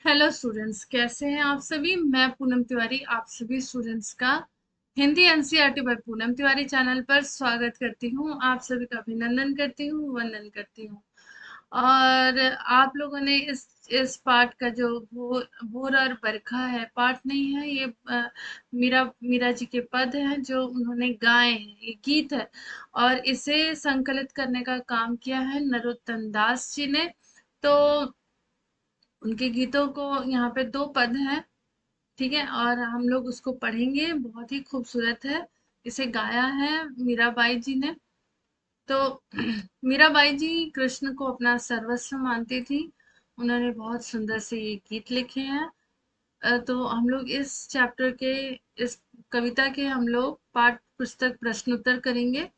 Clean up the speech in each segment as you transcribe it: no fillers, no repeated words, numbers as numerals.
Hello students, कैसे हैं आप सभी। मैं पूनम तिवारी आप सभी स्टूडेंट्स का Hindi NCERT by Poonam Tiwari channel पर स्वागत करती हूँ। आप सभी का अभिनंदन करती हूँ, वंदन करती हूँ। और आप लोगों ने इस पाठ का जो भोर और बरखा है, पाठ नहीं है ये, मीरा मीरा जी के पद हैं जो उन्होंने गाए हैं। ये गीत है और इसे संकलित करने का काम किया है नरोत्तम दास जी ने। तो उनके गीतों को यहाँ पे दो पद हैं, ठीक है, और हम लोग उसको पढ़ेंगे। बहुत ही खूबसूरत है। इसे गाया है मीराबाई जी ने। तो मीराबाई जी कृष्ण को अपना सर्वस्व मानती थी। उन्होंने बहुत सुंदर से ये गीत लिखे हैं। तो हम लोग इस चैप्टर के, इस कविता के हम लोग पाठ पुस्तक प्रश्न उत्तर करेंगे।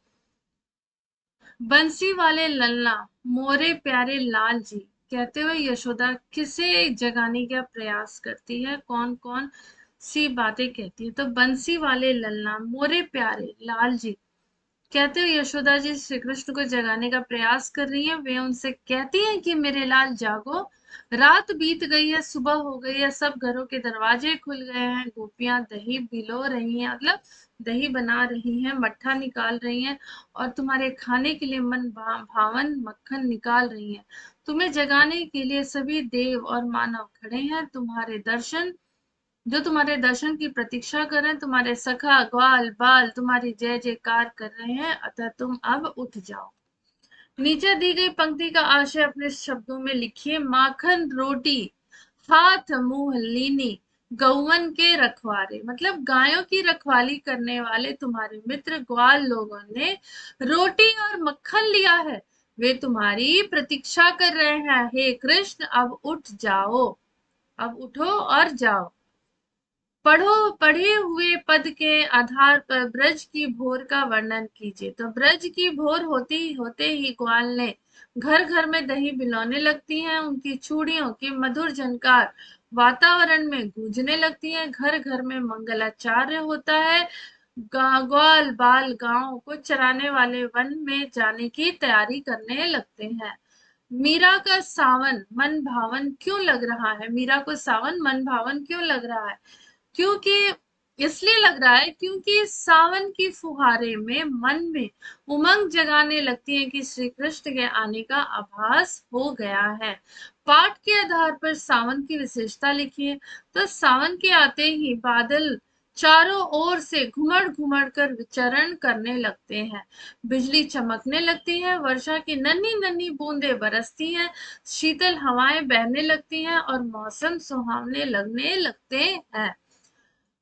बंसी वाले ललना मोरे प्यारे लाल जी, कहते हुए यशोदा किसे जगाने का प्रयास करती है, कौन कौन सी बातें कहती है। तो बंसी वाले ललना मोरे प्यारे लाल जी, कहते हुए यशोदा जी श्री कृष्ण को जगाने का प्रयास कर रही हैं। वे उनसे कहती हैं कि मेरे लाल जागो, रात बीत गई है, सुबह हो गई है, सब घरों के दरवाजे खुल गए हैं, गोपियां दही बिलो रही हैं, मतलब दही बना रही हैं, मट्ठा निकाल रही हैं, और तुम्हारे खाने के लिए मन भावन मक्खन निकाल रही हैं। तुम्हें जगाने के लिए सभी देव और मानव खड़े हैं, तुम्हारे दर्शन की प्रतीक्षा कर रहे हैं। तुम्हारे सखा ग्वाल बाल तुम्हारी जय जयकार कर रहे हैं, अतः तुम अब उठ जाओ। नीचे दी गई पंक्ति का आशय अपने शब्दों में लिखिए। माखन रोटी हाथ मुंह लीनी, गौवन के रखवारे, मतलब गायों की रखवाली करने वाले तुम्हारे मित्र ग्वाल लोगों ने रोटी और मक्खन लिया है। वे तुम्हारी प्रतीक्षा कर रहे हैं। हे कृष्ण, अब उठ जाओ, अब उठो और जाओ। पढ़े हुए पद के आधार पर ब्रज की भोर का वर्णन कीजिए। तो ब्रज की भोर होती होते ही ग्वाल ने घर घर में दही बिलौने लगती हैं। उनकी चूड़ियों की मधुर झनकार वातावरण में गूंजने लगती है। घर घर में मंगलाचार्य होता है। ग्वाल बाल गांव को चराने वाले वन में जाने की तैयारी करने लगते हैं। मीरा का सावन मन भावन क्यों लग रहा है। मीरा को सावन मन भावन क्यों लग रहा है, क्योंकि इसलिए लग रहा है क्योंकि सावन की फुहारे में मन में उमंग जगाने लगती है कि श्री कृष्ण के आने का आभास हो गया है। पाठ के आधार पर सावन की विशेषता लिखिए। तो सावन के आते ही बादल चारों ओर से घुमड़ घुमड़ कर विचरण करने लगते हैं। बिजली चमकने लगती है, वर्षा की नन्ही नन्ही बूंदें बरसती हैं, शीतल हवाएं बहने लगती हैं और मौसम सुहावने लगने लगते हैं।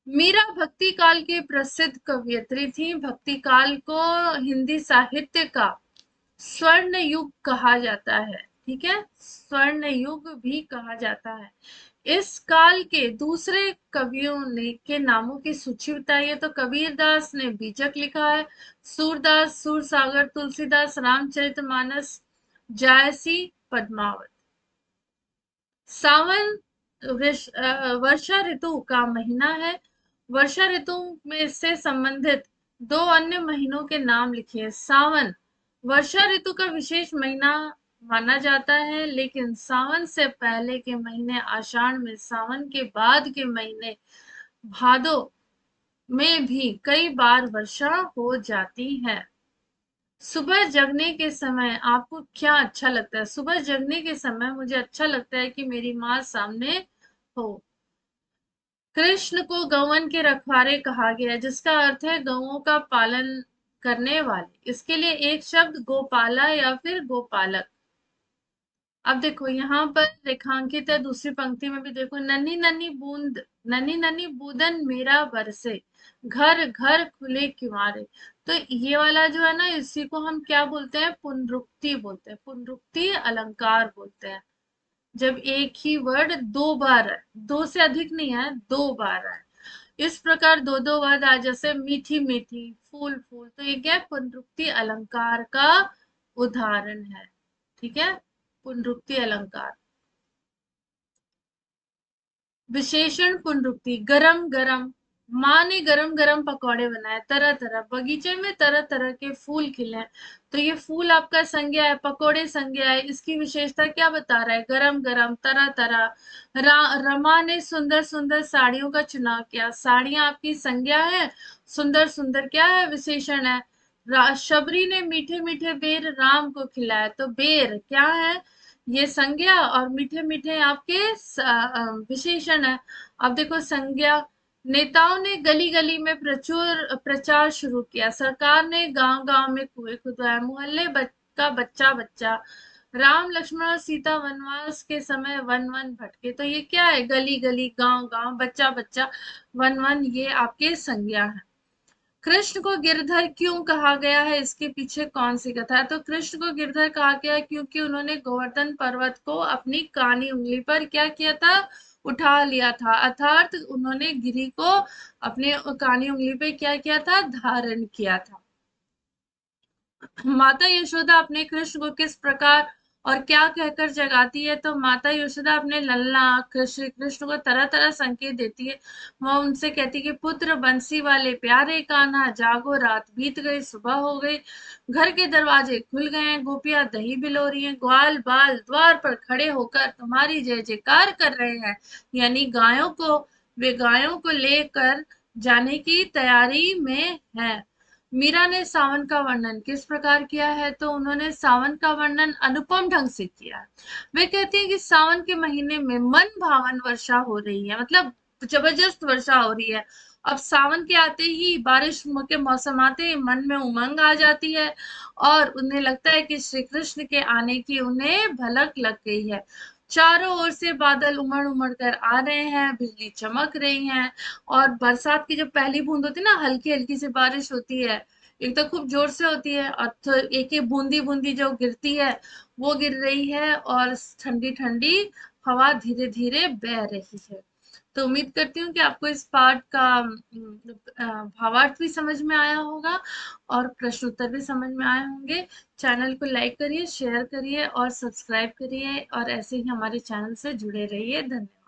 मीरा भक्ति काल की प्रसिद्ध कवयित्री थी। भक्ति काल को हिंदी साहित्य का स्वर्ण युग कहा जाता है, ठीक है, स्वर्ण युग भी कहा जाता है। इस काल के दूसरे कवियों ने के नामों की सूची बताइए। तो कबीरदास ने बीजक लिखा है, सूरदास सूरसागर, तुलसीदास रामचरितमानस, जायसी पद्मावत। सावन वर्षा ऋतु का महीना है। वर्षा ऋतु में से संबंधित दो अन्य महीनों के नाम लिखिए। सावन वर्षा ऋतु का विशेष महीना माना जाता है, लेकिन सावन से पहले के महीने आषाढ़ में, सावन के बाद के महीने भादो में भी कई बार वर्षा हो जाती है। सुबह जगने के समय आपको क्या अच्छा लगता है। सुबह जगने के समय मुझे अच्छा लगता है कि मेरी माँ सामने हो। कृष्ण को गौवन के रखवारे कहा गया है, जिसका अर्थ है गौओं का पालन करने वाले। इसके लिए एक शब्द गोपाला या फिर गोपालक। अब देखो यहाँ पर रेखांकित है, दूसरी पंक्ति में भी देखो, नन्ही नन्ही बूंद, नन्ही नन्ही बूंदन मेरा बरसे, घर घर खुले किवारे। तो ये वाला जो है ना, इसी को हम क्या बोलते हैं, पुनरुक्ति बोलते हैं, पुनरुक्ति अलंकार बोलते हैं। जब एक ही वर्ड दो बार है, दो से अधिक नहीं है, दो बार है, इस प्रकार दो दो वर्ड आ, जैसे मीठी मीठी, फूल फूल, तो ये क्या है, पुनरुक्ति अलंकार का उदाहरण है, ठीक है, पुनरुक्ति अलंकार। विशेषण पुनरुक्ति, गरम गरम, माँ ने गरम गरम पकौड़े बनाए, तरह तरह बगीचे में तरह तरह के फूल खिले हैं। तो ये फूल आपका संज्ञा है, पकौड़े संज्ञा है। इसकी विशेषता क्या बता रहा है? गरम गरम, तरह तरह। रमा ने सुंदर सुंदर साड़ियों का चुनाव किया, साड़ियां आपकी संज्ञा है, सुंदर सुंदर क्या है? विशेषण है। शबरी ने मीठे मीठे बेर राम को खिलाया, तो बेर क्या है? ये संज्ञा, और मीठे मीठे आपके विशेषण है। अब देखो संज्ञा। नेताओं ने गली गली में प्रचुर प्रचार शुरू किया, सरकार ने गांव गांव में कुएं खुदवाए, मोहल्ले का बच्चा बच्चा। राम लक्ष्मण और सीता वनवास के समय वन वन भटके, तो ये क्या है? गली गली, गांव गांव, बच्चा बच्चा, वन वन, ये आपके संज्ञा है। कृष्ण को गिरधर क्यों कहा गया है? इसके पीछे कौन सी कथा है? तो कृष्ण को गिरधर कहा गया है क्योंकि उन्होंने गोवर्धन पर्वत को अपनी कानी उंगली पर क्या किया था? उठा लिया था, अर्थात उन्होंने गिरी को अपने कानी उंगली पे क्या किया था? धारण किया था। माता यशोदा अपने कृष्ण को किस प्रकार और क्या कहकर जगाती है? तो माता यशोदा अपने लल्ला कृष्ण कृष्ण को तरह तरह संकेत देती है। वह उनसे कहती है कि पुत्र बंसी वाले प्यारे कान्हा, जागो रात बीत गई, सुबह हो गई, घर के दरवाजे खुल गए हैं, गोपियां दही बिलो रही हैं, ग्वाल बाल द्वार पर खड़े होकर तुम्हारी जय जयकार कर रहे हैं। यानी गायों को, वे गायों को लेकर जाने की तैयारी में है। मीरा ने सावन का वर्णन किस प्रकार किया है? तो उन्होंने सावन का वर्णन अनुपम ढंग से किया है। वे कहती हैं कि सावन के महीने में मन भावन वर्षा हो रही है, मतलब जबरदस्त वर्षा हो रही है। अब सावन के आते ही, बारिश के मौसम आते ही मन में उमंग आ जाती है, और उन्हें लगता है कि श्री कृष्ण के आने की उन्हें भलक लग गई है। चारों ओर से बादल उमड़ उमड़ कर आ रहे हैं, बिजली चमक रही है, और बरसात की जब पहली बूंद होती है ना, हल्की हल्की सी बारिश होती है, एक तो खूब जोर से होती है, और तो एक एक बूंदी बूंदी जो गिरती है, वो गिर रही है, और ठंडी ठंडी हवा धीरे धीरे बह रही है। तो उम्मीद करती हूँ कि आपको इस पाठ का भावार्थ भी समझ में आया होगा, और प्रश्न उत्तर भी समझ में आए होंगे। चैनल को लाइक करिए, शेयर करिए और सब्सक्राइब करिए, और ऐसे ही हमारे चैनल से जुड़े रहिए। धन्यवाद।